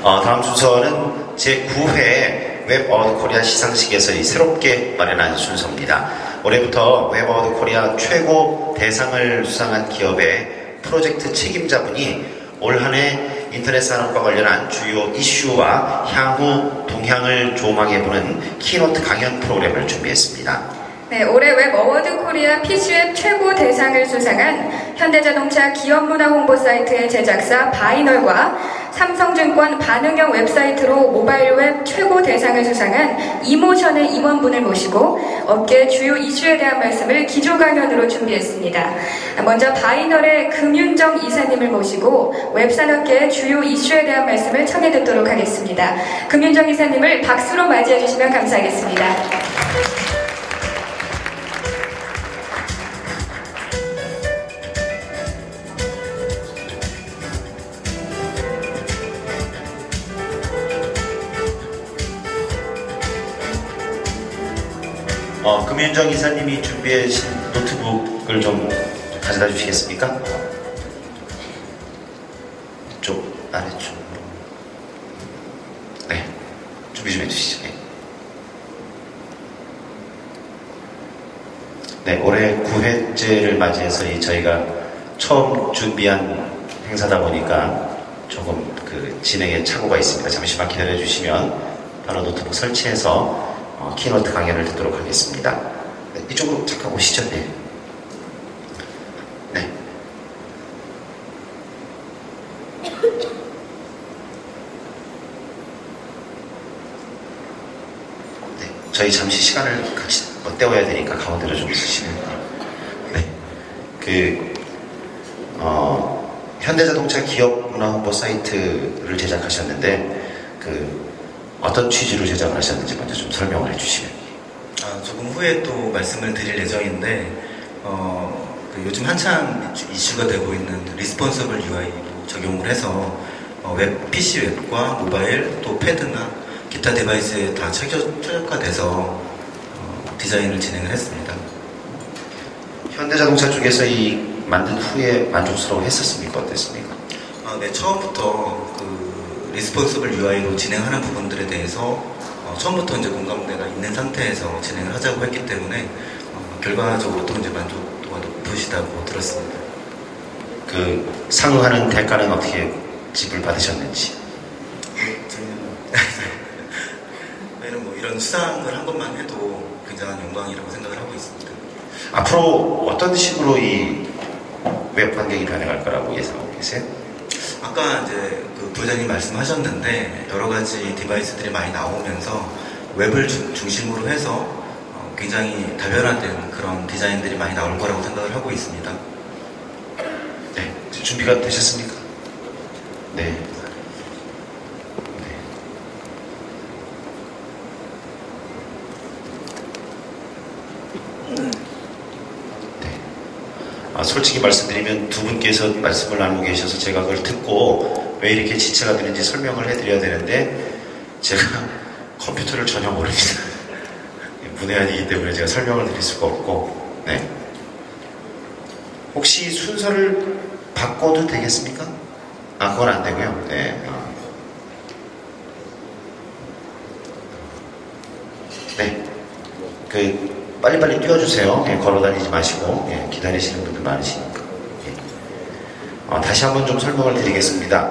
다음 순서는 제9회 웹 어워드 코리아 시상식에서 새롭게 마련한 순서입니다. 올해부터 웹 어워드 코리아 최고 대상을 수상한 기업의 프로젝트 책임자분이 올 한 해 인터넷 산업과 관련한 주요 이슈와 향후 동향을 조망해보는 키노트 강연 프로그램을 준비했습니다. 네, 올해 웹 어워드 코리아 PC웹 최고 대상을 수상한 현대자동차 기업문화 홍보 사이트의 제작사 바이널과 삼성증권 반응형 웹사이트로 모바일 웹 최고 대상을 수상한 이모션의 임원분을 모시고 업계 주요 이슈에 대한 말씀을 기조 강연으로 준비했습니다. 먼저 바이널의 금윤정 이사님을 모시고 웹산업계의 주요 이슈에 대한 말씀을 청해 듣도록 하겠습니다. 금윤정 이사님을 박수로 맞이해 주시면 감사하겠습니다. 금윤정 이사님이 준비하신 노트북을 좀 가져다 주시겠습니까? 이쪽, 아래쪽으로. 네, 준비 좀 해주시죠. 네, 올해 9회째를 맞이해서 저희가 처음 준비한 행사다 보니까 조금 진행에 착오가 있습니다. 잠시만 기다려 주시면 바로 노트북 설치해서 키노트 강연을 듣도록 하겠습니다. 네, 이쪽으로 잠깐 오시죠. 네. 네. 네. 저희 잠시 시간을 같이 때워야 되니까 가운데로 좀 있으시면. 네. 현대자동차 기업 문화 홍보 사이트를 제작하셨는데, 어떤 취지로 제작을 하셨는지 먼저 좀 설명을 해주시면. 조금 후에 또 말씀을 드릴 예정인데, 요즘 한참 이슈가 되고 있는 리스폰서블 UI로 적용을 해서 PC 웹과 모바일 또 패드나 기타 디바이스에 다 최적화돼서 디자인을 진행을 했습니다. 현대자동차 쪽에서 만든 후에 만족스러워 했었습니까? 어땠습니까? 네, 처음부터 리스폰서블 UI로 진행하는 부분들에 대해서 처음부터 이제 공감대가 있는 상태에서 진행을 하자고 했기 때문에 결과적으로 또 이제 만족도가 높으시다고 들었습니다. 상응하는 대가는 어떻게 지불 받으셨는지? 저희는 뭐 이런 수상을 한 것만 해도 굉장한 영광이라고 생각을 하고 있습니다. 앞으로 어떤 식으로 이 웹 환경이 변해갈 거라고 예상하고 계세요? 아까 이제 부장님 말씀하셨는데 여러 가지 디바이스들이 많이 나오면서 웹을 중심으로 해서 굉장히 다변화된 그런 디자인들이 많이 나올 거라고 생각을 하고 있습니다. 네, 준비가 되셨습니까? 네. 솔직히 말씀드리면 두 분께서 말씀을 나누고 계셔서 제가 그걸 듣고 왜 이렇게 지체가 되는지 설명을 해드려야 되는데 제가 컴퓨터를 전혀 모릅니다. 문외한이기 때문에 제가 설명을 드릴 수가 없고. 네. 혹시 순서를 바꿔도 되겠습니까? 그건 안 되고요. 네. 네. 빨리빨리 뛰어주세요. 걸어다니지 마시고. 기다리시는 분들 많으시니까. 다시 한번 좀 설명을 드리겠습니다.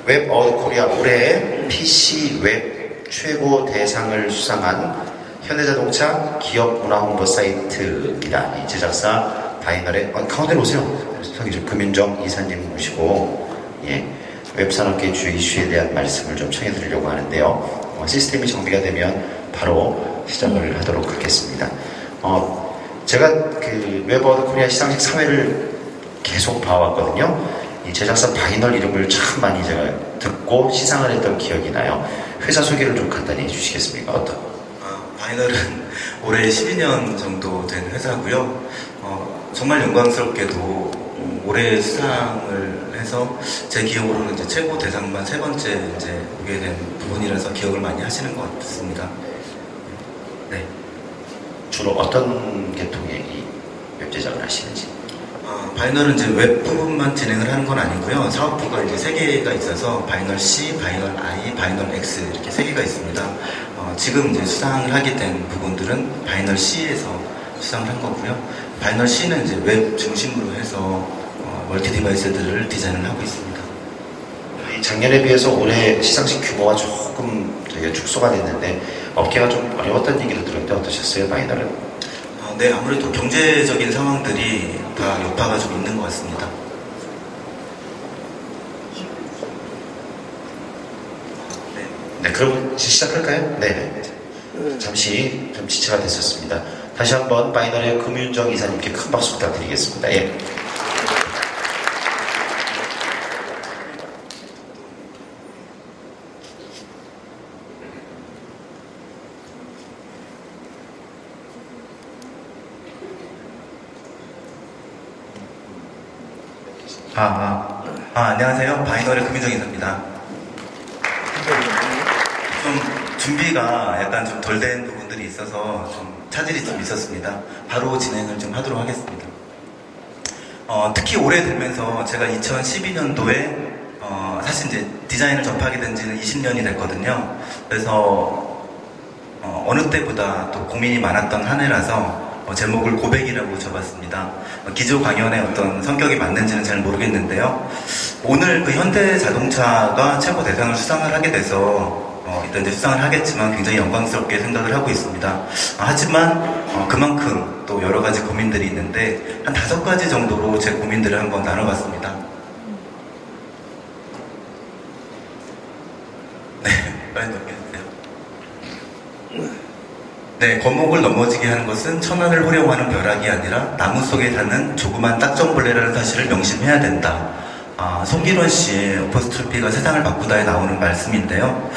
웹 어워드 코리아 올해 PC 웹 최고 대상을 수상한 현대자동차 기업 문화 홍보 사이트입니다. 이 제작사 바이널의 가운데로 오세요. 저기 좀 금윤정 이사님 모시고 웹산업계 주요 이슈에 대한 말씀을 좀 청해드리려고 하는데요. 시스템이 정비가 되면 바로 시작을 하도록 하겠습니다. 제가 웹 어워드 코리아 시상식 3회를 계속 봐왔거든요. 이 제작사 바이널 이름을 참 많이 제가 듣고 시상을 했던 기억이 나요. 회사 소개를 좀 간단히 해주시겠습니까? 바이널은 올해 12년 정도 된 회사고요. 정말 영광스럽게도 올해 수상을 해서 제 기억으로는 이제 최고 대상만 세 번째 이제 오게 된 부분이라서 기억을 많이 하시는 것 같습니다. 네. 주로 어떤 계통의 이 웹 제작을 하시는지? 바이널은 이제 웹 부분만 진행을 하는 건 아니고요. 사업부가 이제 3개가 있어서 바이널 C, 바이널 I, 바이널 X 이렇게 3개가 있습니다. 지금 이제 수상을 하게 된 부분들은 바이널 C에서 수상을 한 거고요. 바이널 C는 이제 웹 중심으로 해서 멀티 디바이스들을 디자인을 하고 있습니다. 작년에 비해서 올해 시상식 규모가 조금 되게 축소가 됐는데 업계가 좀 어려웠다는 얘기를 들었는데 어떠셨어요, 바이널은? 네, 아무래도 경제적인 상황들이 다 여파가 좀 있는 것 같습니다. 네, 그럼 시작할까요? 네. 잠시 좀 지체가 됐었습니다. 다시 한번 바이널의 금윤정 이사님께 큰 박수 부탁드리겠습니다. 예. 안녕하세요. 바이널의 금윤정 이사입니다. 좀 준비가 약간 좀 덜 된 부분들이 있어서 좀 차질이 좀 있었습니다. 바로 진행을 좀 하도록 하겠습니다. 특히 올해 되면서 제가 2012년도에 사실 이제 디자인을 접하게 된 지는 20년이 됐거든요. 그래서 어느 때보다 또 고민이 많았던 한 해라서 제목을 고백이라고 접었습니다. 기조 강연의 어떤 성격이 맞는지는 잘 모르겠는데요. 오늘 그 현대자동차가 최고 대상을 수상을 하게 돼서 일단 이제 수상을 하겠지만 굉장히 영광스럽게 생각을 하고 있습니다. 하지만 그만큼 또 여러 가지 고민들이 있는데 한 5가지 정도로 제 고민들을 한번 나눠봤습니다. 네, 빨리 넘겨주세요. 네, 거목을 넘어지게 하는 것은 천안을 호령하는 벼락이 아니라 나무 속에 사는 조그만 딱정벌레라는 사실을 명심해야 된다. 송기론 씨의 어퍼스트로피가 세상을 바꾸다에 나오는 말씀인데요.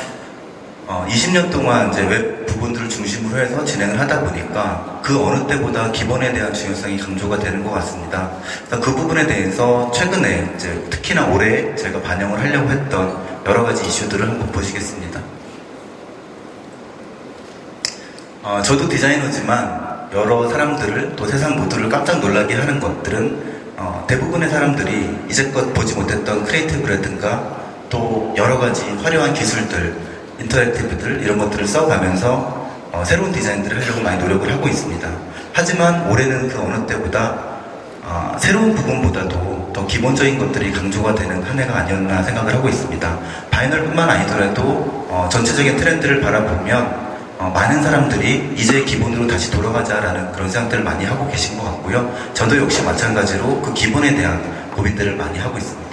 20년 동안 이제 웹 부분들을 중심으로 해서 진행을 하다 보니까 그 어느 때보다 기본에 대한 중요성이 강조가 되는 것 같습니다. 그 부분에 대해서 최근에 이제 특히나 올해 제가 반영을 하려고 했던 여러 가지 이슈들을 한번 보시겠습니다. 저도 디자이너지만 여러 사람들을 또 세상 모두를 깜짝 놀라게 하는 것들은 대부분의 사람들이 이제껏 보지 못했던 크리에이티브라든가 또 여러 가지 화려한 기술들, 인터랙티브들 이런 것들을 써가면서 새로운 디자인들을 하려고 많이 노력을 하고 있습니다. 하지만 올해는 그 어느 때보다 새로운 부분보다도 더 기본적인 것들이 강조가 되는 한 해가 아니었나 생각을 하고 있습니다. 바이널뿐만 아니더라도 전체적인 트렌드를 바라보면 많은 사람들이 이제 기본으로 다시 돌아가자라는 그런 생각들을 많이 하고 계신 것 같고요. 저도 역시 마찬가지로 그 기본에 대한 고민들을 많이 하고 있습니다.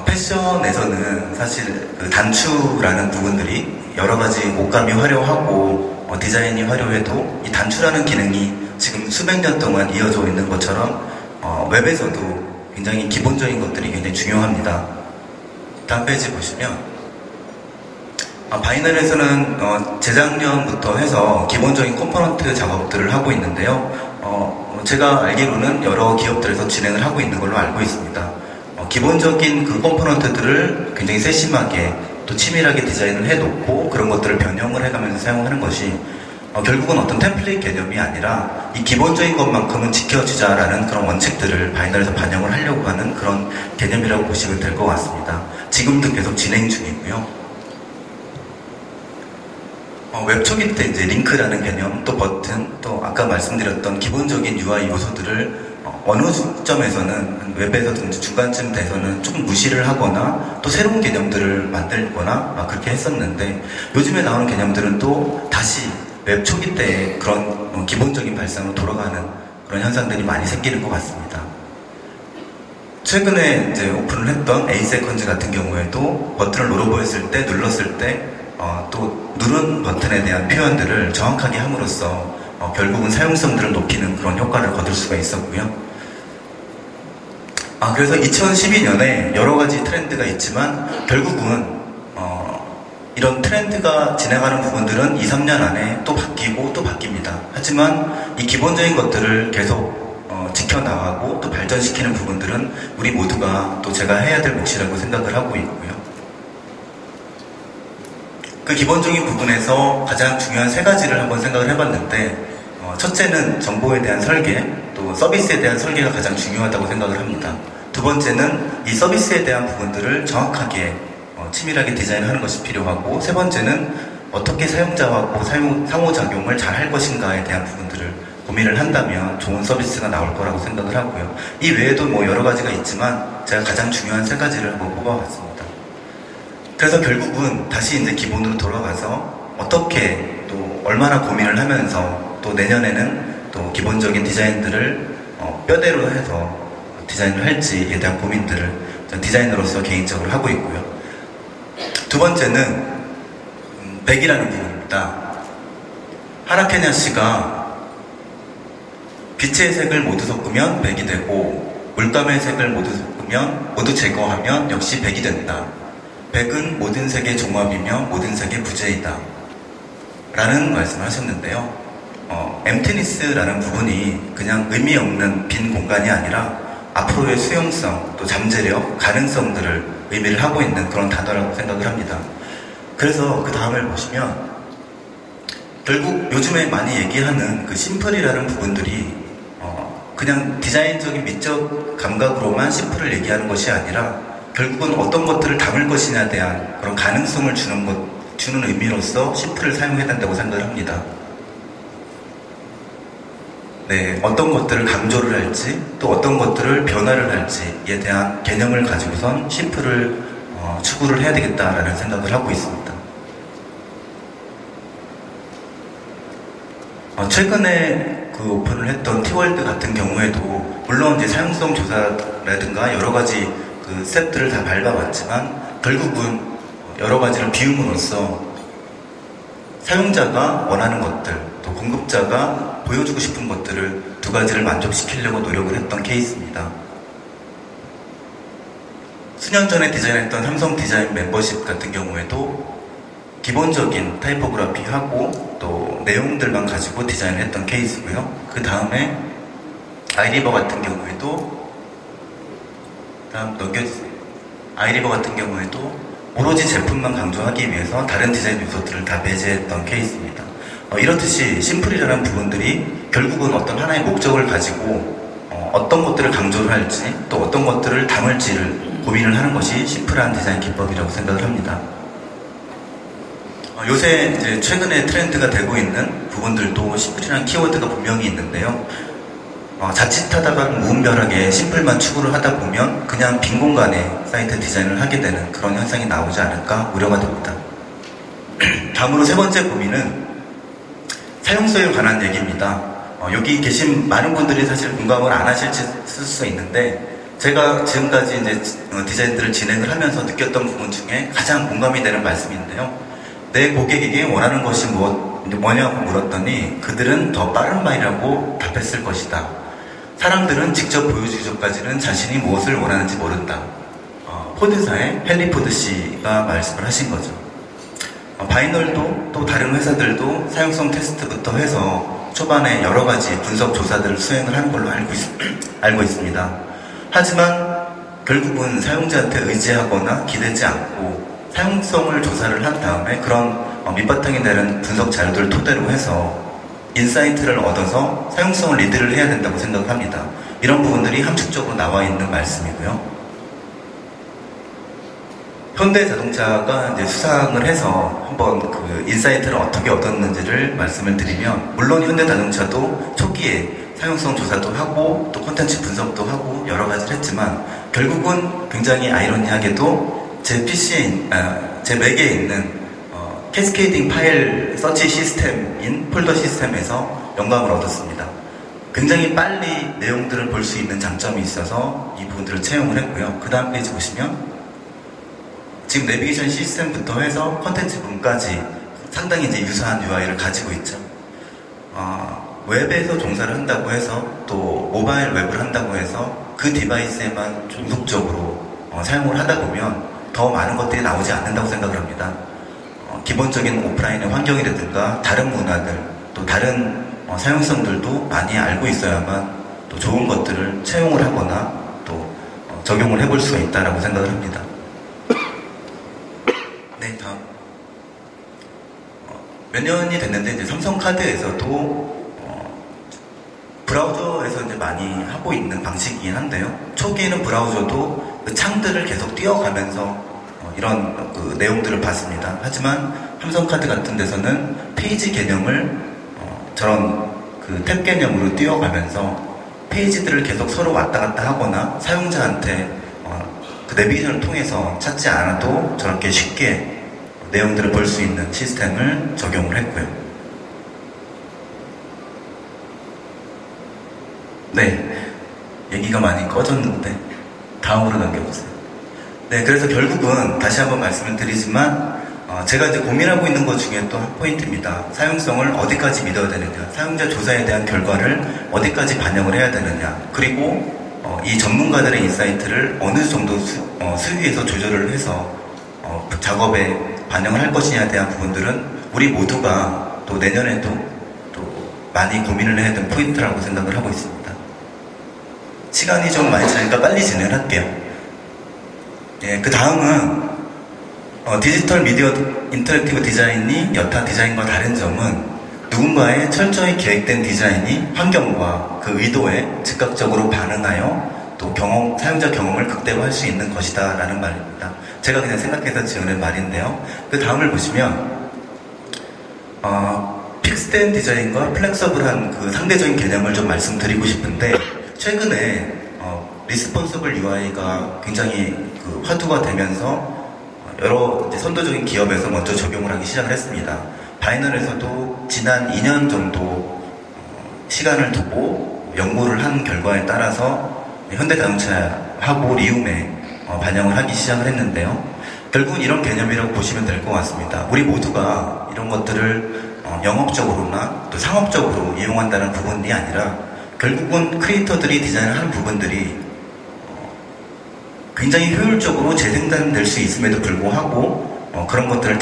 패션에서는 사실 그 단추라는 부분들이 여러 가지 옷감이 화려하고 디자인이 화려해도 이 단추라는 기능이 지금 수백 년 동안 이어져 있는 것처럼 웹에서도 굉장히 기본적인 것들이 굉장히 중요합니다. 다음 페이지 보시면 바이널에서는 재작년부터 해서 기본적인 컴포넌트 작업들을 하고 있는데요. 제가 알기로는 여러 기업들에서 진행을 하고 있는 걸로 알고 있습니다. 기본적인 그 컴포넌트들을 굉장히 세심하게 또 치밀하게 디자인을 해놓고 그런 것들을 변형을 해가면서 사용하는 것이 결국은 어떤 템플릿 개념이 아니라 이 기본적인 것만큼은 지켜주자라는 그런 원칙들을 바이널에서 반영을 하려고 하는 그런 개념이라고 보시면 될 것 같습니다. 지금도 계속 진행 중이고요. 웹 초기 때 이제 링크라는 개념, 또 버튼, 또 아까 말씀드렸던 기본적인 UI 요소들을 어느 시점에서는 웹에서든지 중간쯤 돼서는 조금 무시를 하거나 또 새로운 개념들을 만들거나 그렇게 했었는데 요즘에 나오는 개념들은 또 다시 웹 초기 때의 그런 기본적인 발상으로 돌아가는 그런 현상들이 많이 생기는 것 같습니다. 최근에 이제 오픈을 했던 에이세컨즈 같은 경우에도 버튼을 눌러보였을 때, 눌렀을 때 또 누른 버튼에 대한 표현들을 정확하게 함으로써 결국은 사용성들을 높이는 그런 효과를 거둘 수가 있었고요. 그래서 2012년에 여러 가지 트렌드가 있지만 결국은 이런 트렌드가 지나가는 부분들은 2, 3년 안에 또 바뀌고 또 바뀝니다. 하지만 이 기본적인 것들을 계속 지켜나가고 또 발전시키는 부분들은 우리 모두가 또 제가 해야 될 몫이라고 생각을 하고 있고요. 그 기본적인 부분에서 가장 중요한 3가지를 한번 생각을 해봤는데 첫째는 정보에 대한 설계, 또 서비스에 대한 설계가 가장 중요하다고 생각을 합니다. 두 번째는 이 서비스에 대한 부분들을 정확하게 치밀하게 디자인하는 것이 필요하고, 세 번째는 어떻게 사용자하고 상호작용을 잘 할 것인가에 대한 부분들을 고민을 한다면 좋은 서비스가 나올 거라고 생각을 하고요. 이 외에도 뭐 여러 가지가 있지만 제가 가장 중요한 세 가지를 한번 뽑아봤습니다. 그래서 결국은 다시 이제 기본으로 돌아가서 어떻게 또 얼마나 고민을 하면서 또 내년에는 또 기본적인 디자인들을 뼈대로 해서 디자인을 할지에 대한 고민들을 전 디자이너로서 개인적으로 하고 있고요. 두 번째는 백이라는 부분입니다. 하라케냐 씨가 빛의 색을 모두 섞으면 백이 되고 물감의 색을 모두 제거하면 역시 백이 된다. 백은 모든 색의 종합이며 모든 색의 부재이다. 라는 말씀을 하셨는데요. 엠티니스라는 부분이 그냥 의미 없는 빈 공간이 아니라 앞으로의 수용성, 또 잠재력, 가능성들을 의미를 하고 있는 그런 단어라고 생각을 합니다. 그래서 그 다음을 보시면 결국 요즘에 많이 얘기하는 그 심플이라는 부분들이 그냥 디자인적인 미적 감각으로만 심플을 얘기하는 것이 아니라 결국은 어떤 것들을 담을 것이냐에 대한 그런 가능성을 주는 의미로서 심플을 사용해야 된다고 생각을 합니다. 네, 어떤 것들을 강조를 할지 또 어떤 것들을 변화를 할지에 대한 개념을 가지고선 심플을 추구를 해야 되겠다라는 생각을 하고 있습니다. 최근에 그 오픈을 했던 티월드 같은 경우에도 물론 이제 사용성 조사라든가 여러 가지 그 스텝들을 다 밟아봤지만 결국은 여러 가지를 비움으로써 사용자가 원하는 것들 또 공급자가 보여주고 싶은 것들을 두 가지를 만족시키려고 노력을 했던 케이스입니다. 수년 전에 디자인했던 삼성 디자인 멤버십 같은 경우에도 기본적인 타이포그래피하고 또 내용들만 가지고 디자인을 했던 케이스고요. 그 다음에 아이리버 같은 경우에도 아이리버 같은 경우에도 오로지 제품만 강조하기 위해서 다른 디자인 요소들을 다 배제했던 케이스입니다. 이렇듯이 심플이라는 부분들이 결국은 어떤 하나의 목적을 가지고 어떤 것들을 강조를 할지 또 어떤 것들을 담을지를 고민을 하는 것이 심플한 디자인 기법이라고 생각을 합니다. 요새 이제 최근에 트렌드가 되고 있는 부분들도 심플이라는 키워드가 분명히 있는데요. 자칫하다가 무분별하게 심플만 추구를 하다 보면 그냥 빈 공간에 사이트 디자인을 하게 되는 그런 현상이 나오지 않을까 우려가 됩니다. 다음으로 세 번째 고민은 사용성에 관한 얘기입니다. 여기 계신 많은 분들이 사실 공감을 안 하실 수 있는데 제가 지금까지 이제 디자인들을 진행을 하면서 느꼈던 부분 중에 가장 공감이 되는 말씀인데요. 내 고객에게 원하는 것이 뭐냐고 물었더니 그들은 더 빠른 말이라고 답했을 것이다. 사람들은 직접 보여주기 전까지는 자신이 무엇을 원하는지 모른다. 포드사의 헨리 포드 씨가 말씀을 하신 거죠. 바이널도 또 다른 회사들도 사용성 테스트부터 해서 초반에 여러 가지 분석 조사들을 수행을 하는 걸로 알고 있습니다. 하지만 결국은 사용자한테 의지하거나 기대지 않고 사용성을 조사를 한 다음에 그런 밑바탕이 되는 분석 자료들을 토대로 해서 인사이트를 얻어서 사용성을 리드를 해야 된다고 생각합니다. 이런 부분들이 함축적으로 나와 있는 말씀이고요. 현대자동차가 이제 수상을 해서 한번 그 인사이트를 어떻게 얻었는지를 말씀을 드리면, 물론 현대자동차도 초기에 사용성 조사도 하고 또 콘텐츠 분석도 하고 여러 가지를 했지만 결국은 굉장히 아이러니하게도 제 PC에 제 맥에 있는 캐스케이딩 파일 서치 시스템인 폴더 시스템에서 영감을 얻었습니다. 굉장히 빨리 내용들을 볼 수 있는 장점이 있어서 이 부분들을 채용을 했고요. 그 다음 페이지 보시면 지금 내비게이션 시스템부터 해서 컨텐츠 분까지 상당히 이제 유사한 UI를 가지고 있죠. 웹에서 종사를 한다고 해서 또 모바일 웹을 한다고 해서 그 디바이스에만 종속적으로 사용을 하다 보면 더 많은 것들이 나오지 않는다고 생각을 합니다. 기본적인 오프라인의 환경이라든가 다른 문화들 또 다른 사용성들도 많이 알고 있어야만 또 좋은 것들을 채용을 하거나 또 적용을 해볼 수가 있다라고 생각을 합니다. 네, 다음. 몇 년이 됐는데 이제 삼성카드에서도 브라우저에서 이제 많이 하고 있는 방식이긴 한데요. 초기에는 브라우저도 그 창들을 계속 띄워가면서 이런 그 내용들을 봤습니다. 하지만 삼성카드 같은 데서는 페이지 개념을 저런 그 탭 개념으로 띄워가면서 페이지들을 계속 서로 왔다 갔다 하거나 사용자한테 그 내비게이션을 통해서 찾지 않아도 저렇게 쉽게 내용들을 볼 수 있는 시스템을 적용을 했고요. 네, 얘기가 많이 꺼졌는데 다음으로 넘겨보세요. 네, 그래서 결국은 다시 한번 말씀을 드리지만 제가 이제 고민하고 있는 것 중에 또 한 포인트입니다. 사용성을 어디까지 믿어야 되느냐, 사용자 조사에 대한 결과를 어디까지 반영을 해야 되느냐, 그리고 이 전문가들의 인사이트를 어느 정도 수위에서 조절을 해서 작업에 반영을 할 것이냐에 대한 부분들은 우리 모두가 또 내년에도 또 많이 고민을 해야 되는 포인트라고 생각을 하고 있습니다. 시간이 좀 많이 차니까 빨리 진행을 할게요. 예, 그 다음은 디지털 미디어 인터랙티브 디자인이 여타 디자인과 다른 점은 누군가의 철저히 계획된 디자인이 환경과 그 의도에 즉각적으로 반응하여 또 사용자 경험을 극대화할 수 있는 것이다 라는 말입니다. 제가 그냥 생각해서 지어낸 말인데요. 그 다음을 보시면 픽스된 디자인과 플렉서블한 그 상대적인 개념을 좀 말씀드리고 싶은데, 최근에 리스폰서블 UI가 굉장히 그 화두가 되면서 여러 이제 선도적인 기업에서 먼저 적용을 하기 시작을 했습니다. 바이널에서도 지난 2년 정도 시간을 두고 연구를 한 결과에 따라서 현대자동차하고 리움에 반영을 하기 시작을 했는데요. 결국은 이런 개념이라고 보시면 될 것 같습니다. 우리 모두가 이런 것들을 영업적으로나 또 상업적으로 이용한다는 부분이 아니라 결국은 크리에이터들이 디자인을 하는 부분들이 굉장히 효율적으로 재생산될 수 있음에도 불구하고 그런 것들을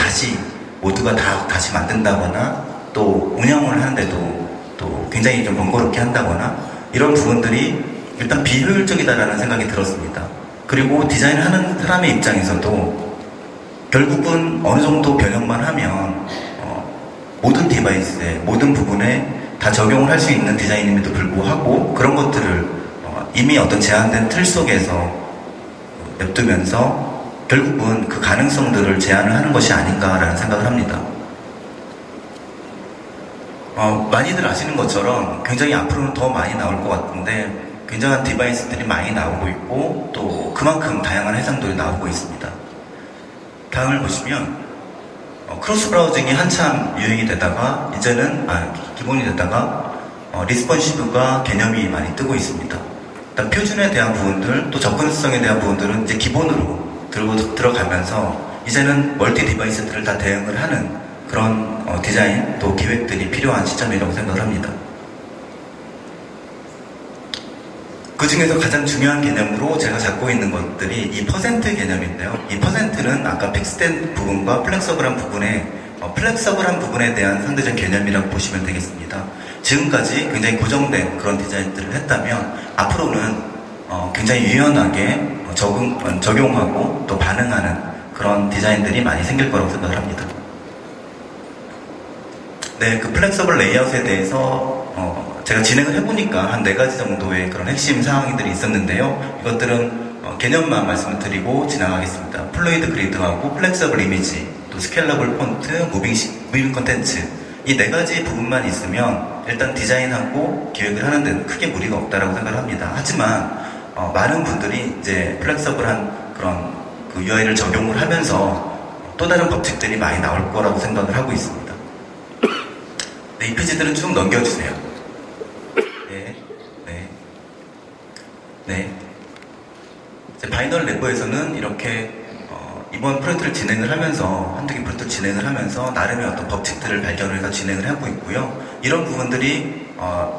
모두가 다시 만든다거나 또 운영을 하는데도 또 굉장히 좀 번거롭게 한다거나 이런 부분들이 일단 비효율적이다라는 생각이 들었습니다. 그리고 디자인을 하는 사람의 입장에서도 결국은 어느 정도 변형만 하면 모든 디바이스에 모든 부분에 다 적용을 할 수 있는 디자인임에도 불구하고 그런 것들을 이미 어떤 제한된 틀 속에서 냅두면서 결국은 그 가능성들을 제한을 하는 것이 아닌가라는 생각을 합니다. 많이들 아시는 것처럼 굉장히 앞으로는 더 많이 나올 것 같은데 굉장한 디바이스들이 많이 나오고 있고 또 그만큼 다양한 해상도에 나오고 있습니다. 다음을 보시면 크로스 브라우징이 한참 유행이 되다가 이제는 기본이 되다가 리스폰시브가 개념이 많이 뜨고 있습니다. 일단 표준에 대한 부분들 또 접근성에 대한 부분들은 이제 기본으로 들어가면서 이제는 멀티 디바이스들을 다 대응을 하는 그런 디자인 또 기획들이 필요한 시점이라고 생각을 합니다. 그 중에서 가장 중요한 개념으로 제가 잡고 있는 것들이 이 퍼센트 개념인데요. 이 퍼센트는 아까 픽스된 부분과 플렉서블한 부분에 대한 상대적 개념이라고 보시면 되겠습니다. 지금까지 굉장히 고정된 그런 디자인들을 했다면 앞으로는 굉장히 유연하게 적용하고 또 반응하는 그런 디자인들이 많이 생길 거라고 생각을 합니다. 네, 그 플렉서블 레이아웃에 대해서 제가 진행을 해보니까 한 4가지 정도의 그런 핵심 사항들이 있었는데요. 이것들은 개념만 말씀을 드리고 지나가겠습니다. 플루이드 그리드하고 플렉서블 이미지, 또 스케일러블 폰트, 무빙 컨텐츠 이 4가지 부분만 있으면 일단 디자인하고 기획을 하는 데는 크게 무리가 없다라고 생각을 합니다. 하지만 많은 분들이 이제 플렉서블한 그런 그 UI를 적용을 하면서 또 다른 법칙들이 많이 나올 거라고 생각을 하고 있습니다. 네, 이 페이지들은 쭉 넘겨주세요. 네. 이제 바이널 랩에서는 이렇게 이번 프로젝트를 진행을 하면서 한두 개 프로젝트를 진행을 하면서 나름의 어떤 법칙들을 발견을 해서 진행을 하고 있고요. 이런 부분들이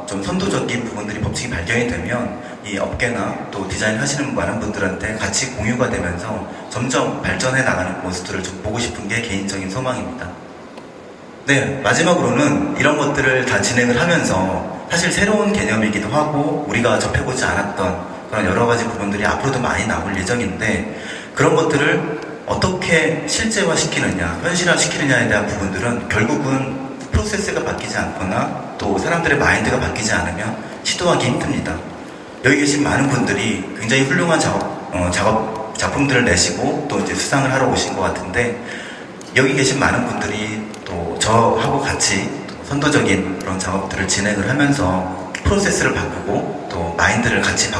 좀 선도적인 부분들이 법칙이 발견이 되면 이 업계나 또 디자인 하시는 많은 분들한테 같이 공유가 되면서 점점 발전해 나가는 모습들을 좀 보고 싶은 게 개인적인 소망입니다. 네, 마지막으로는 이런 것들을 다 진행을 하면서 사실 새로운 개념이기도 하고 우리가 접해보지 않았던 그런 여러 가지 부분들이 앞으로도 많이 나올 예정인데 그런 것들을 어떻게 실제화시키느냐, 현실화시키느냐에 대한 부분들은 결국은 프로세스가 바뀌지 않거나 또 사람들의 마인드가 바뀌지 않으면 시도하기 힘듭니다. 여기 계신 많은 분들이 굉장히 훌륭한 작품들을 내시고 또 이제 수상을 하러 오신 것 같은데, 여기 계신 많은 분들이 또 저하고 같이 또 선도적인 그런 작업들을 진행을 하면서 프로세스를 바꾸고 또 마인드를 같이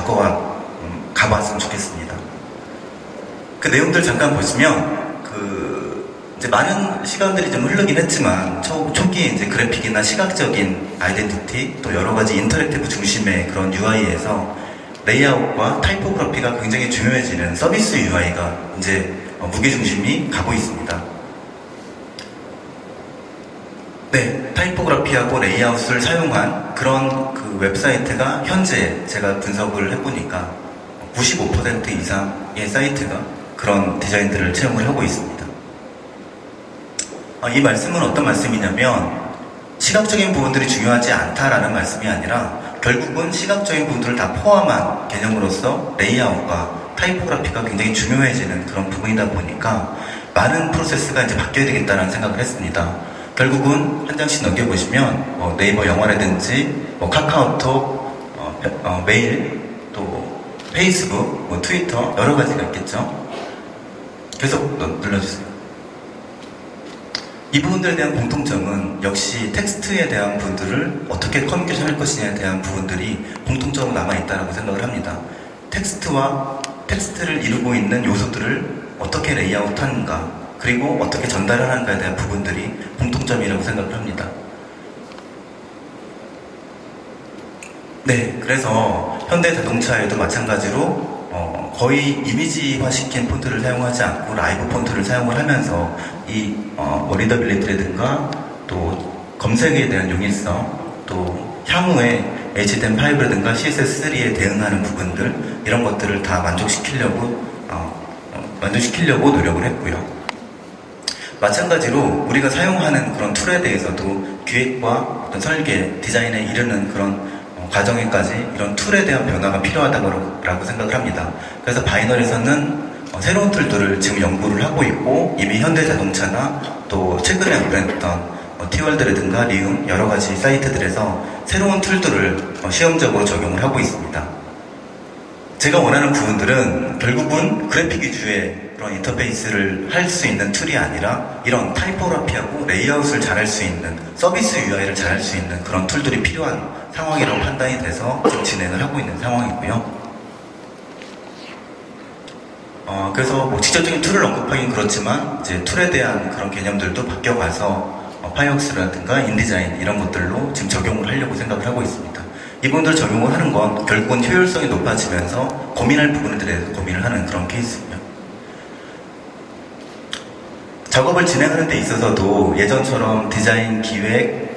가봤으면 좋겠습니다. 그 내용들 잠깐 보시면 이제 많은 시간들이 좀 흐르긴 했지만 초기에 이제 그래픽이나 시각적인 아이덴티티 또 여러 가지 인터랙티브 중심의 그런 UI에서 레이아웃과 타이포그래피가 굉장히 중요해지는 서비스 UI가 이제 무게중심이 가고 있습니다. 네, 타이포그래피하고 레이아웃을 사용한 그런 그 웹사이트가 현재 제가 분석을 해보니까 95% 이상의 사이트가 그런 디자인들을 채용을 하고 있습니다. 이 말씀은 어떤 말씀이냐면 시각적인 부분들이 중요하지 않다라는 말씀이 아니라 결국은 시각적인 부분들을 다 포함한 개념으로서 레이아웃과 타이포그래피가 굉장히 중요해지는 그런 부분이다 보니까 많은 프로세스가 이제 바뀌어야 되겠다는 생각을 했습니다. 결국은 한 장씩 넘겨보시면 네이버 영화라든지 카카오톡, 메일, 또 페이스북, 트위터 여러 가지가 있겠죠. 계속 눌러주세요. 이 부분들에 대한 공통점은 역시 텍스트에 대한 부분들을 어떻게 커뮤니케이션 할 것이냐에 대한 부분들이 공통적으로 남아있다고 생각을 합니다. 텍스트를 이루고 있는 요소들을 어떻게 레이아웃 하는가, 그리고 어떻게 전달을 하는가에 대한 부분들이 공통점이라고 생각을 합니다. 네, 그래서 현대자동차에도 마찬가지로 거의 이미지화 시킨 폰트를 사용하지 않고 라이브 폰트를 사용을 하면서 이 리더빌리티라든가 또 검색에 대한 용이성, 또 향후에 HTML5라든가 CSS3에 대응하는 부분들, 이런 것들을 다 만족시키려고 노력을 했고요. 마찬가지로 우리가 사용하는 그런 툴에 대해서도 기획과 어떤 설계, 디자인에 이르는 그런 과정에까지 이런 툴에 대한 변화가 필요하다고 생각을 합니다. 그래서 바이널에서는 새로운 툴들을 지금 연구를 하고 있고, 이미 현대자동차나 또 최근에 오픈했던 티월드라든가 리움 여러 가지 사이트들에서 새로운 툴들을 시험적으로 적용을 하고 있습니다. 제가 원하는 부분들은 결국은 그래픽 위주의 그런 인터페이스를 할 수 있는 툴이 아니라 이런 타이포그래피하고 레이아웃을 잘할 수 있는, 서비스 UI를 잘할 수 있는 그런 툴들이 필요한 상황이라고 판단이 돼서 지금 진행을 하고 있는 상황이고요. 그래서 직접적인 툴을 언급하긴 그렇지만 이제 툴에 대한 그런 개념들도 바뀌어가서 파이웍스라든가 인디자인 이런 것들로 지금 적용을 하려고 생각을 하고 있습니다. 이분들 적용을 하는 건 결국은 효율성이 높아지면서 고민할 부분들에 대해서 고민을 하는 그런 케이스고요. 작업을 진행하는 데 있어서도 예전처럼 디자인, 기획,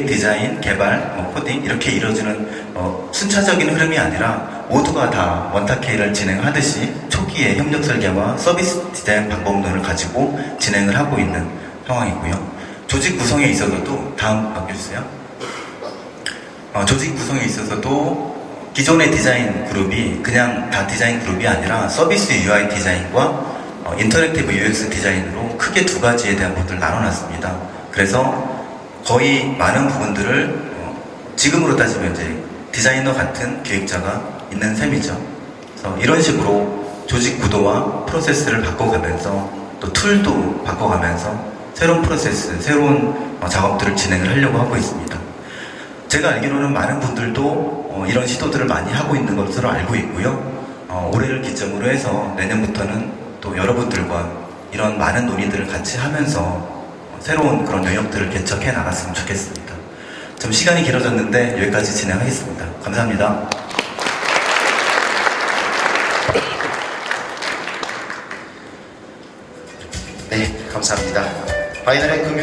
디자인, 개발, 코딩 이렇게 이루어지는 순차적인 흐름이 아니라 모두가 다 원탁회의를 진행하듯이 초기에 협력 설계와 서비스 디자인 방법론을 가지고 진행을 하고 있는 상황이고요. 조직 구성에 있어서도 다음 바꿔주세요. 조직 구성에 있어서도 기존의 디자인 그룹이 그냥 다 디자인 그룹이 아니라 서비스 UI 디자인과 인터랙티브 UX 디자인으로 크게 두 가지에 대한 부분들을 나눠놨습니다. 그래서 거의 많은 부분들을 지금으로 따지면 이제 디자이너 같은 기획자가 있는 셈이죠. 그래서 이런 식으로 조직 구도와 프로세스를 바꿔가면서 또 툴도 바꿔가면서 새로운 프로세스, 새로운 작업들을 진행을 하려고 하고 있습니다. 제가 알기로는 많은 분들도 이런 시도들을 많이 하고 있는 것으로 알고 있고요. 올해를 기점으로 해서 내년부터는 또 여러분들과 이런 많은 논의들을 같이 하면서 새로운 그런 영역들을 개척해 나갔으면 좋겠습니다. 좀 시간이 길어졌는데 여기까지 진행하겠습니다. 감사합니다. 네, 감사합니다. 바이널의 금융